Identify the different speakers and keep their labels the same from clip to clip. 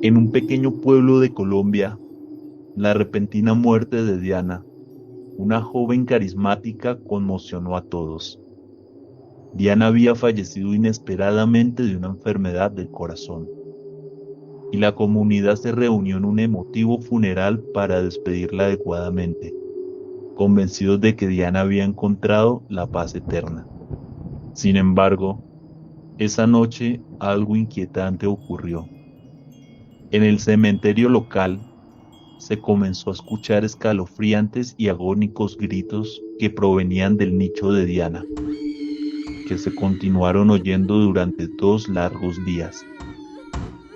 Speaker 1: En un pequeño pueblo de Colombia, la repentina muerte de Diana, una joven carismática, conmocionó a todos. Diana había fallecido inesperadamente de una enfermedad del corazón, y la comunidad se reunió en un emotivo funeral para despedirla adecuadamente, convencidos de que Diana había encontrado la paz eterna. Sin embargo, esa noche algo inquietante ocurrió. En el cementerio local se comenzó a escuchar escalofriantes y agónicos gritos que provenían del nicho de Diana, que se continuaron oyendo durante 2 largos días,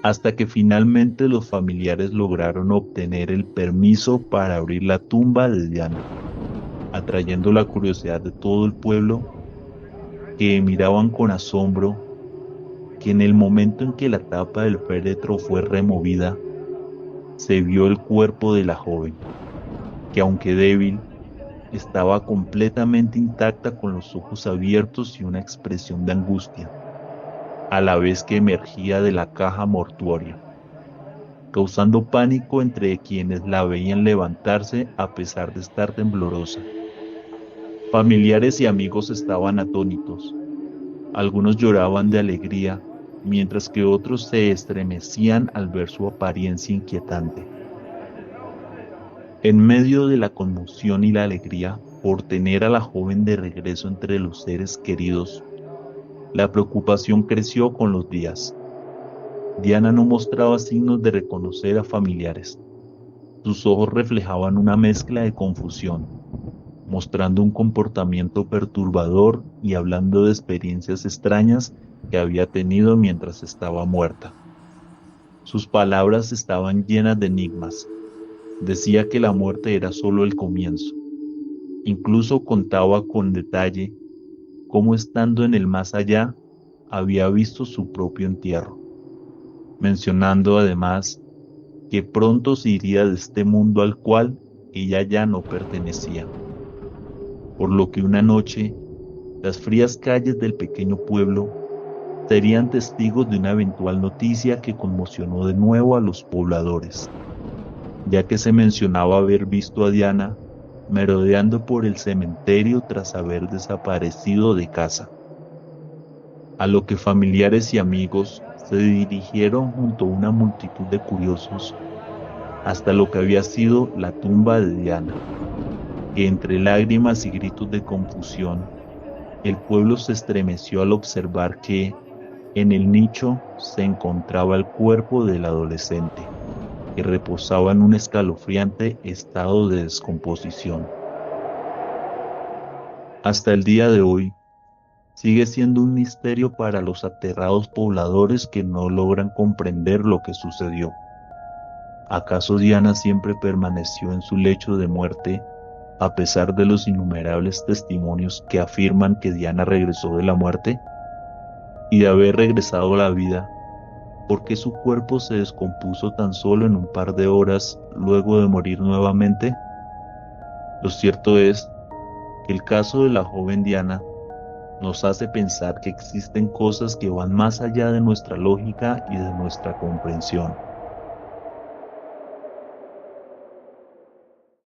Speaker 1: hasta que finalmente los familiares lograron obtener el permiso para abrir la tumba de Diana, atrayendo la curiosidad de todo el pueblo, que miraban con asombro que en el momento en que la tapa del féretro fue removida, se vio el cuerpo de la joven, que aunque débil, estaba completamente intacta, con los ojos abiertos y una expresión de angustia, a la vez que emergía de la caja mortuoria, causando pánico entre quienes la veían levantarse a pesar de estar temblorosa. Familiares y amigos estaban atónitos. Algunos lloraban de alegría, mientras que otros se estremecían al ver su apariencia inquietante. En medio de la conmoción y la alegría por tener a la joven de regreso entre los seres queridos, la preocupación creció con los días. Diana no mostraba signos de reconocer a familiares. Sus ojos reflejaban una mezcla de confusión, mostrando un comportamiento perturbador y hablando de experiencias extrañas que había tenido mientras estaba muerta. Sus palabras estaban llenas de enigmas. Decía que la muerte era solo el comienzo. Incluso contaba con detalle cómo, estando en el más allá, había visto su propio entierro, mencionando además que pronto se iría de este mundo al cual ella ya no pertenecía, por lo que una noche las frías calles del pequeño pueblo serían testigos de una eventual noticia que conmocionó de nuevo a los pobladores, ya que se mencionaba haber visto a Diana merodeando por el cementerio tras haber desaparecido de casa, a lo que familiares y amigos se dirigieron junto a una multitud de curiosos hasta lo que había sido la tumba de Diana, que entre lágrimas y gritos de confusión, el pueblo se estremeció al observar que en el nicho se encontraba el cuerpo del adolescente, que reposaba en un escalofriante estado de descomposición. Hasta el día de hoy, sigue siendo un misterio para los aterrados pobladores, que no logran comprender lo que sucedió. ¿Acaso Diana siempre permaneció en su lecho de muerte, a pesar de los innumerables testimonios que afirman que Diana regresó de la muerte? Y de haber regresado a la vida, ¿por qué su cuerpo se descompuso tan solo en un par de horas luego de morir nuevamente? Lo cierto es que el caso de la joven Diana nos hace pensar que existen cosas que van más allá de nuestra lógica y de nuestra comprensión.